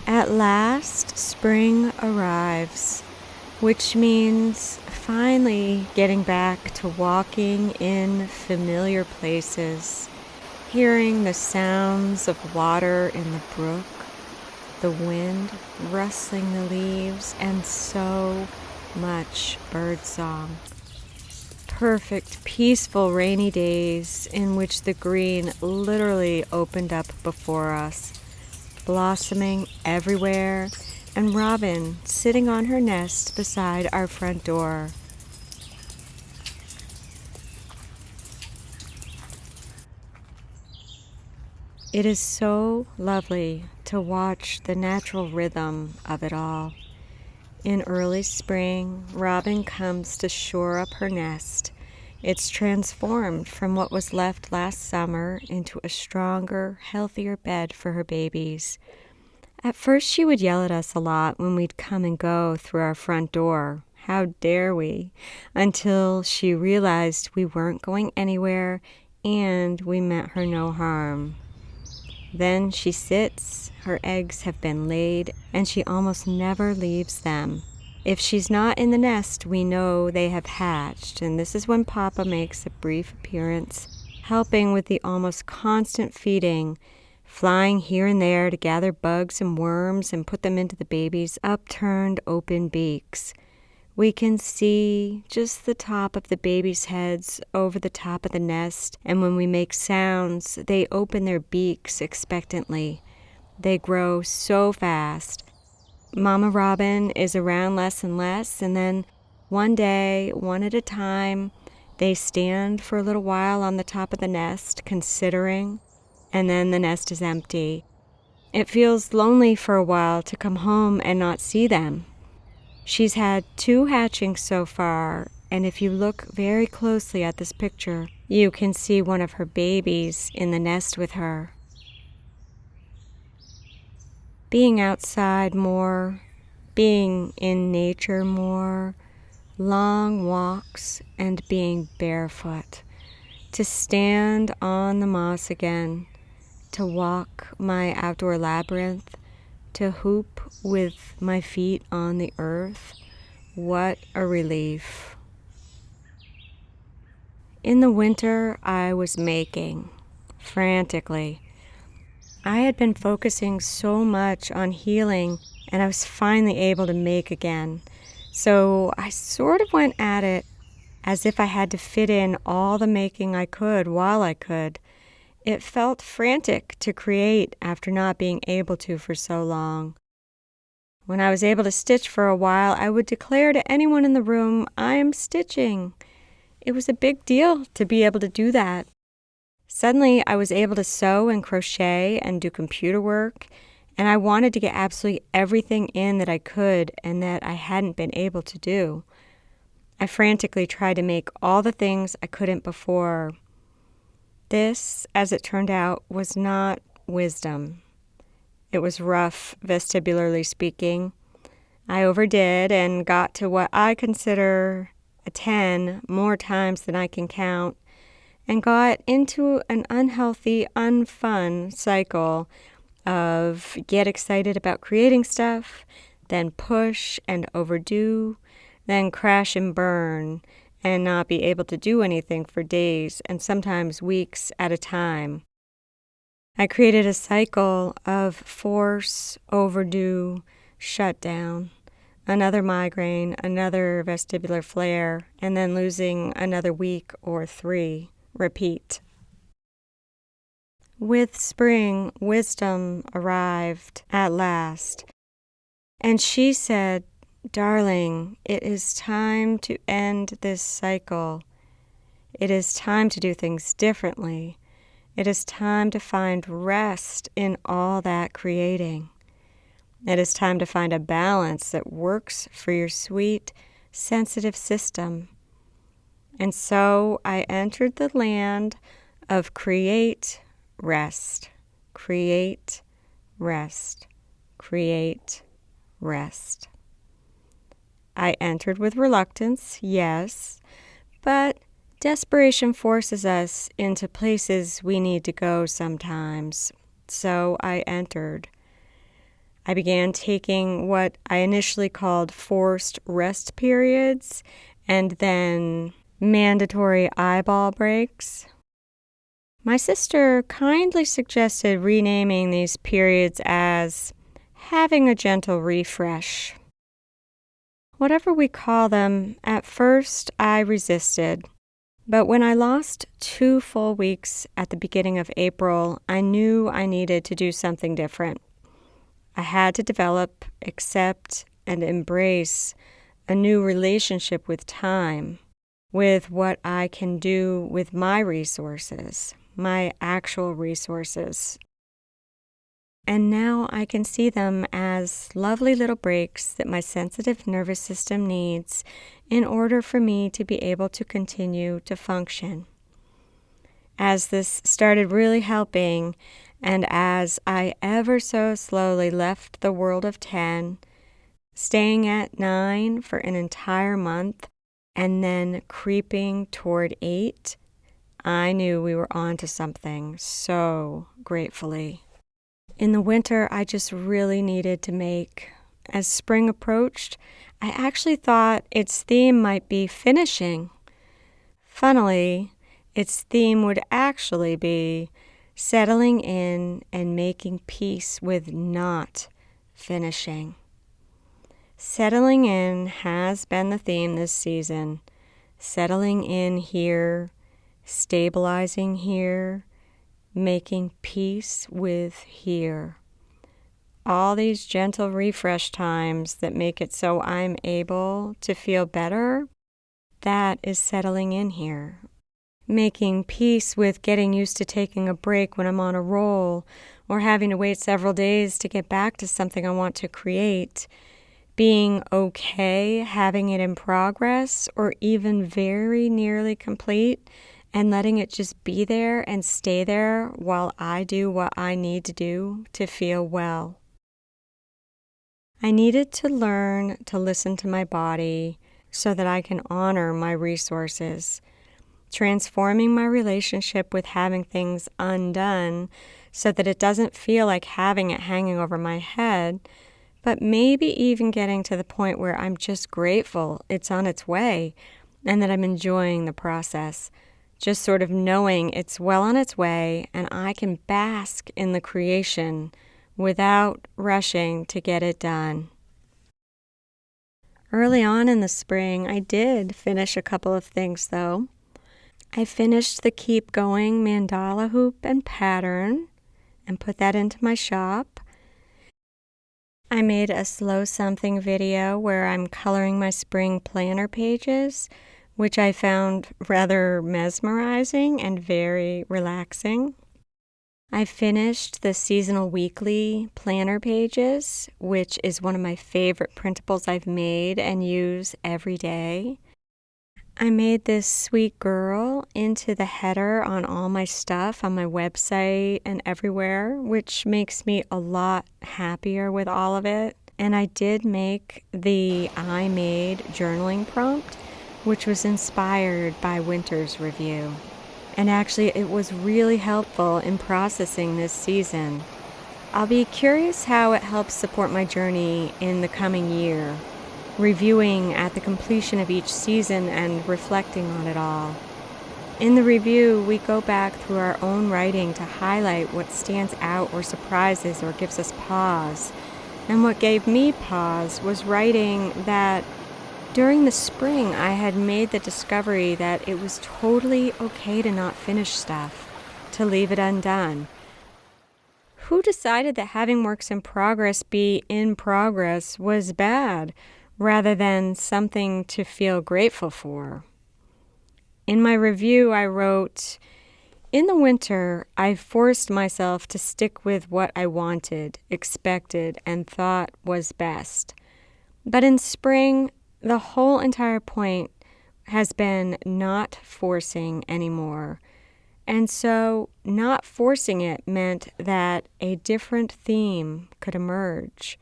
At last, spring arrives, which means finally getting back to walking in familiar places, hearing the sounds of water in the brook, the wind rustling the leaves, and so much birdsong. Perfect, peaceful rainy days in which the green literally opened up before us, blossoming everywhere, and robin sitting on her nest beside our front door. It is so lovely to watch the natural rhythm of it all. In early spring, robin comes to shore up her nest. It's transformed from what was left last summer into a stronger, healthier bed for her babies. At first, she would yell at us a lot when we'd come and go through our front door. How dare we? Until she realized we weren't going anywhere and we meant her no harm. Then she sits, her eggs have been laid, and she almost never leaves them. If she's not in the nest, we know they have hatched, and this is when Papa makes a brief appearance, helping with the almost constant feeding, flying here and there to gather bugs and worms and put them into the babies' upturned open beaks. We can see just the top of the babies' heads over the top of the nest, and when we make sounds, they open their beaks expectantly. They grow so fast. Mama Robin is around less and less, and then one day, one at a time, they stand for a little while on the top of the nest, considering, and then the nest is empty. It feels lonely for a while to come home and not see them. She's had 2 hatchings so far, and if you look very closely at this picture, you can see one of her babies in the nest with her. Being outside more, being in nature more, long walks, and being barefoot. To stand on the moss again, to walk my outdoor labyrinth, to hoop with my feet on the earth. What a relief. In the winter, I was making, frantically. I had been focusing so much on healing, and I was finally able to make again. So I sort of went at it as if I had to fit in all the making I could while I could. It felt frantic to create after not being able to for so long. When I was able to stitch for a while, I would declare to anyone in the room, "I am stitching." It was a big deal to be able to do that. Suddenly, I was able to sew and crochet and do computer work, and I wanted to get absolutely everything in that I could and that I hadn't been able to do. I frantically tried to make all the things I couldn't before. This, as it turned out, was not wisdom. It was rough, vestibularly speaking. I overdid and got to what I consider a 10 more times than I can count, and got into an unhealthy, unfun cycle of get excited about creating stuff, then push and overdo, then crash and burn, and not be able to do anything for days and sometimes weeks at a time. I created a cycle of force, overdo, shutdown, another migraine, another vestibular flare, and then losing another week or 3. Repeat. With spring, wisdom arrived at last, and she said, "Darling, it is time to end this cycle. It is time to do things differently. It is time to find rest in all that creating. It is time to find a balance that works for your sweet, sensitive system." And so I entered the land of create, rest, create, rest, create, rest. I entered with reluctance, yes, but desperation forces us into places we need to go sometimes. So I entered. I began taking what I initially called forced rest periods and then mandatory eyeball breaks. My sister kindly suggested renaming these periods as having a gentle refresh. Whatever we call them, at first I resisted. But when I lost 2 full weeks at the beginning of April, I knew I needed to do something different. I had to develop, accept, and embrace a new relationship with time, with what I can do with my resources, my actual resources. And now I can see them as lovely little breaks that my sensitive nervous system needs in order for me to be able to continue to function. As this started really helping, and as I ever so slowly left the world of 10, staying at 9 for an entire month, and then creeping toward 8, I knew we were on to something so gratefully. In the winter, I just really needed to make. As spring approached, I actually thought its theme might be finishing. Funnily, its theme would actually be settling in and making peace with not finishing. Settling in has been the theme this season. Settling in here, stabilizing here, making peace with here. All these gentle refresh times that make it so I'm able to feel better, that is settling in here. Making peace with getting used to taking a break when I'm on a roll, or having to wait several days to get back to something I want to create. Being okay having it in progress or even very nearly complete, and letting it just be there and stay there while I do what I need to do to feel well. I needed to learn to listen to my body so that I can honor my resources, transforming my relationship with having things undone so that it doesn't feel like having it hanging over my head, but maybe even getting to the point where I'm just grateful it's on its way and that I'm enjoying the process. Just sort of knowing it's well on its way and I can bask in the creation without rushing to get it done. Early on in the spring, I did finish a couple of things though. I finished the Keep Going mandala hoop and pattern and put that into my shop. I made a Slow Something video where I'm coloring my spring planner pages, which I found rather mesmerizing and very relaxing. I finished the seasonal weekly planner pages, which is one of my favorite printables I've made and use every day. I made this sweet girl into the header on all my stuff on my website and everywhere, which makes me a lot happier with all of it. And I did make the I Made journaling prompt, which was inspired by Winter's review. And actually, it was really helpful in processing this season. I'll be curious how it helps support my journey in the coming year, reviewing at the completion of each season and reflecting on it all. In the review, we go back through our own writing to highlight what stands out or surprises or gives us pause. And what gave me pause was writing that during the spring, I had made the discovery that it was totally okay to not finish stuff, to leave it undone. Who decided that having works in progress be in progress was bad, rather than something to feel grateful for? In my review, I wrote, "In the winter, I forced myself to stick with what I wanted, expected, and thought was best. But in spring, the whole entire point has been not forcing anymore. And so not forcing it meant that a different theme could emerge.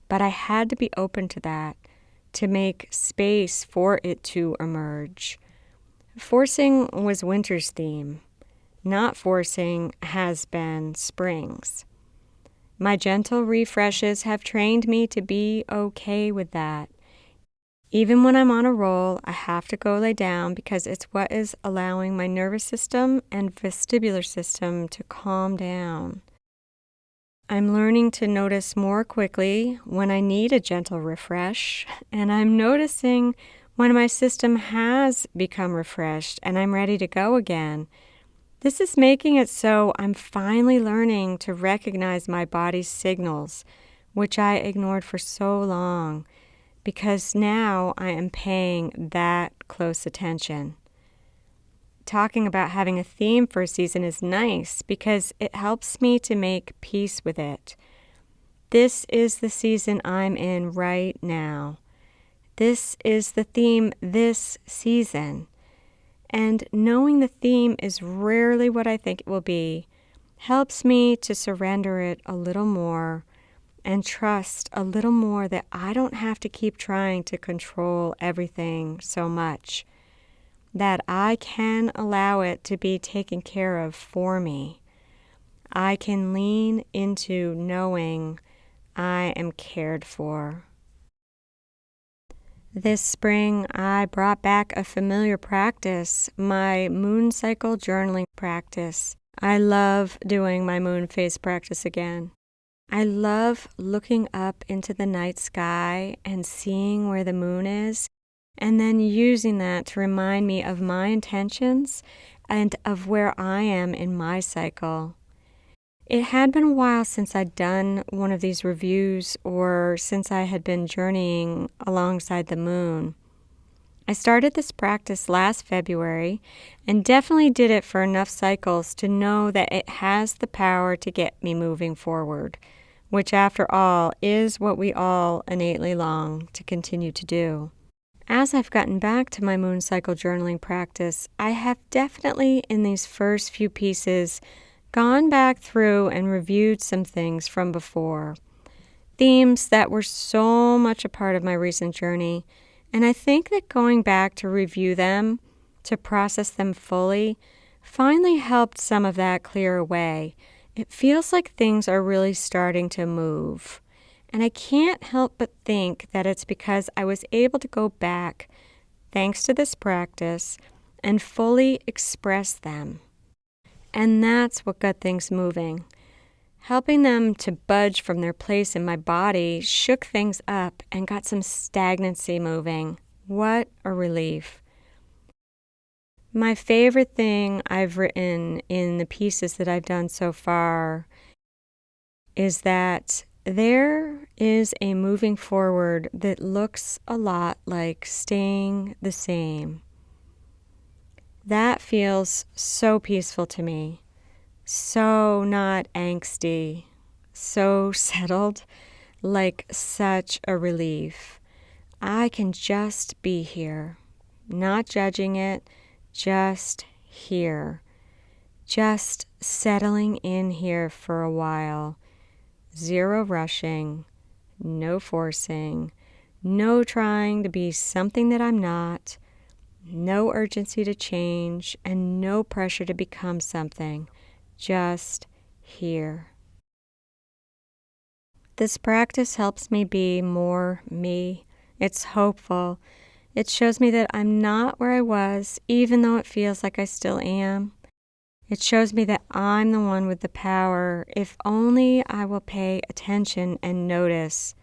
But I had to be open to that, to make space for it to emerge. Forcing was winter's theme. Not forcing has been spring's. My gentle refreshes have trained me to be okay with that. Even when I'm on a roll, I have to go lay down because it's what is allowing my nervous system and vestibular system to calm down. I'm learning to notice more quickly when I need a gentle refresh, and I'm noticing when my system has become refreshed and I'm ready to go again. This is making it so I'm finally learning to recognize my body's signals, which I ignored for so long, because now I am paying that close attention. Talking about having a theme for a season is nice because it helps me to make peace with it. This is the season I'm in right now. This is the theme this season. And knowing the theme is rarely what I think it will be helps me to surrender it a little more and trust a little more that I don't have to keep trying to control everything so much, that I can allow it to be taken care of for me. I can lean into knowing I am cared for. This spring, I brought back a familiar practice, my moon cycle journaling practice. I love doing my moon phase practice again. I love looking up into the night sky and seeing where the moon is, and then using that to remind me of my intentions and of where I am in my cycle. It had been a while since I'd done one of these reviews or since I had been journeying alongside the moon. I started this practice last February and definitely did it for enough cycles to know that it has the power to get me moving forward, which after all is what we all innately long to continue to do. As I've gotten back to my moon cycle journaling practice, I have definitely in these first few pieces gone back through and reviewed some things from before, themes that were so much a part of my recent journey, and I think that going back to review them, to process them fully, finally helped some of that clear away. It feels like things are really starting to move, and I can't help but think that it's because I was able to go back, thanks to this practice, and fully express them. And that's what got things moving. Helping them to budge from their place in my body shook things up and got some stagnancy moving. What a relief. My favorite thing I've written in the pieces that I've done so far is that there is a moving forward that looks a lot like staying the same. That feels so peaceful to me, so not angsty, so settled, like such a relief. I can just be here, not judging it, just here, just settling in here for a while. Zero rushing, no forcing, no trying to be something that I'm not, no urgency to change, and no pressure to become something. Just here. This practice helps me be more me. It's hopeful. It shows me that I'm not where I was, even though it feels like I still am. It shows me that I'm the one with the power, if only I will pay attention and notice.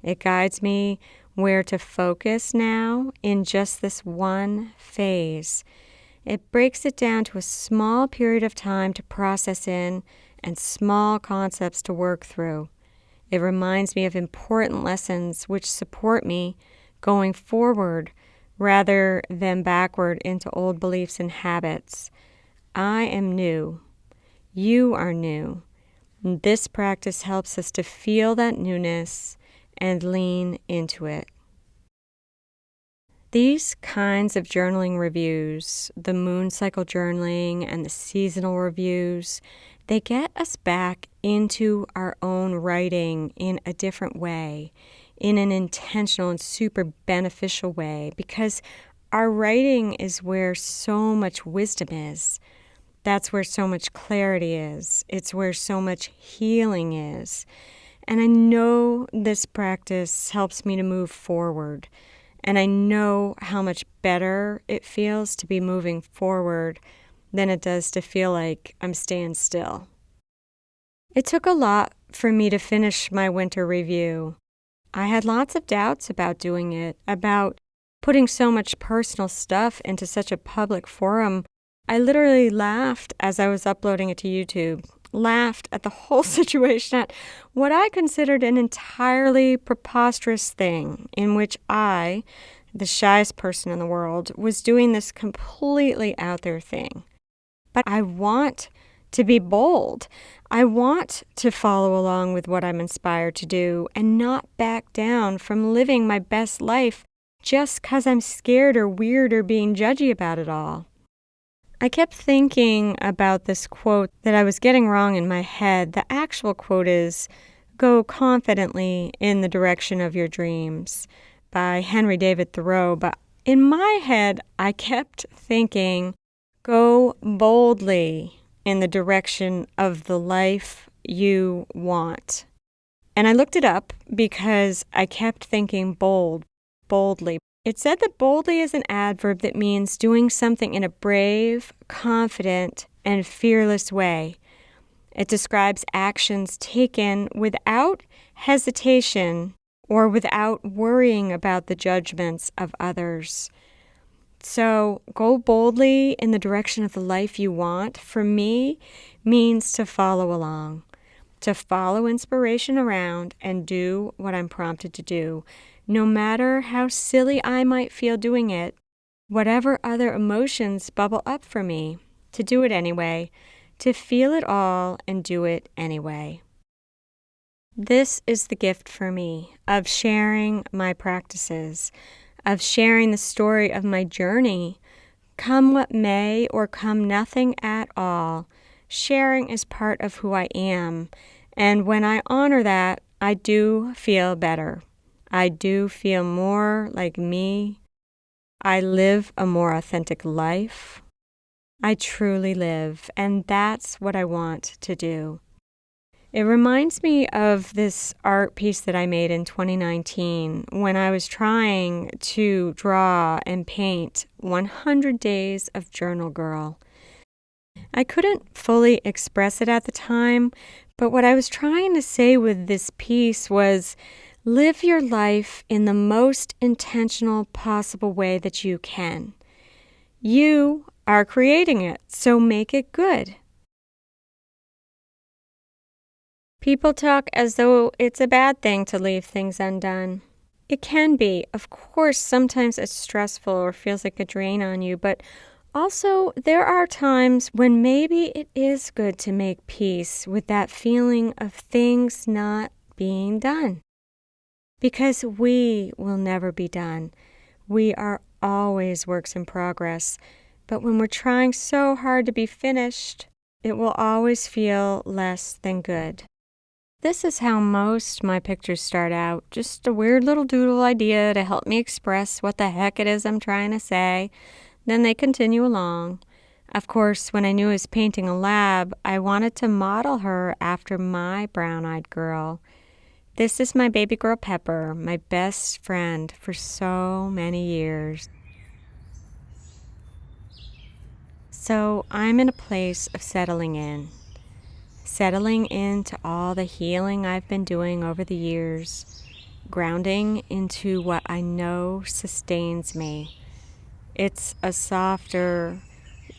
It guides me where to focus now in just this one phase. It breaks it down to a small period of time to process in and small concepts to work through. It reminds me of important lessons which support me going forward rather than backward into old beliefs and habits. I am new. You are new. This practice helps us to feel that newness and lean into it. These kinds of journaling reviews, the moon cycle journaling and the seasonal reviews, they get us back into our own writing in a different way, in an intentional and super beneficial way, because our writing is where so much wisdom is. That's where so much clarity is. It's where so much healing is. And I know this practice helps me to move forward. And I know how much better it feels to be moving forward than it does to feel like I'm staying still. It took a lot for me to finish my winter review. I had lots of doubts about doing it, about putting so much personal stuff into such a public forum. I literally laughed as I was uploading it to YouTube, laughed at the whole situation, at what I considered an entirely preposterous thing in which I, the shyest person in the world, was doing this completely out there thing. But I want to be bold. I want to follow along with what I'm inspired to do and not back down from living my best life just because I'm scared or weird or being judgy about it all. I kept thinking about this quote that I was getting wrong in my head. The actual quote is, "Go confidently in the direction of your dreams," by Henry David Thoreau. But in my head, I kept thinking, "Go boldly in the direction of the life you want." And I looked it up because I kept thinking boldly. It said that boldly is an adverb that means doing something in a brave, confident, and fearless way. It describes actions taken without hesitation or without worrying about the judgments of others. So go boldly in the direction of the life you want, for me, means to follow along, to follow inspiration around and do what I'm prompted to do, no matter how silly I might feel doing it, whatever other emotions bubble up for me, to do it anyway, to feel it all and do it anyway. This is the gift for me of sharing my practices, of sharing the story of my journey. Come what may or come nothing at all, sharing is part of who I am. And when I honor that, I do feel better. I do feel more like me. I live a more authentic life. I truly live, and that's what I want to do. It reminds me of this art piece that I made in 2019 when I was trying to draw and paint 100 Days of Journal Girl. I couldn't fully express it at the time, but what I was trying to say with this piece was, live your life in the most intentional possible way that you can. You are creating it, so make it good. People talk as though it's a bad thing to leave things undone. It can be. Of course, sometimes it's stressful or feels like a drain on you, but also there are times when maybe it is good to make peace with that feeling of things not being done. Because we will never be done. We are always works in progress. But when we're trying so hard to be finished, it will always feel less than good. This is how most my pictures start out, just a weird little doodle idea to help me express what the heck it is I'm trying to say. Then they continue along. Of course, when I knew I was painting a lab, I wanted to model her after my brown-eyed girl. This is my baby girl Pepper, my best friend for so many years. So I'm in a place of settling into all the healing I've been doing over the years, grounding into what I know sustains me. It's a softer,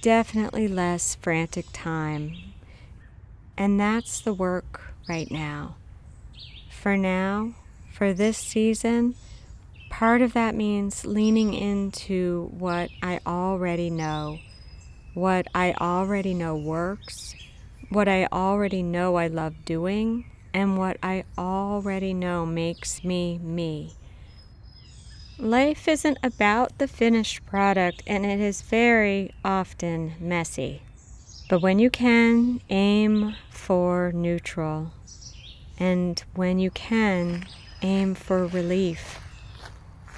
definitely less frantic time. And that's the work right now. For now, for this season, part of that means leaning into what I already know works, what I already know I love doing, and what I already know makes me me. Life isn't about the finished product, and it is very often messy. But when you can, aim for neutral. And when you can, aim for relief.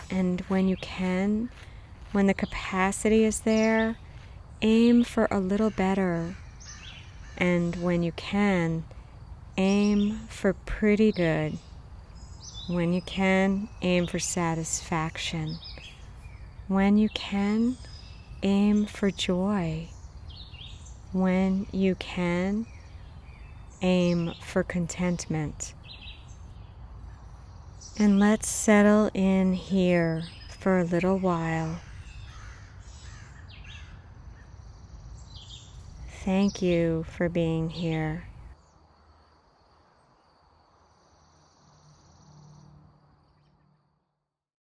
And when you can, when the capacity is there, aim for a little better. And when you can, aim for pretty good. When you can, aim for satisfaction. When you can, aim for joy. When you can, aim for contentment. And let's settle in here for a little while. Thank you for being here.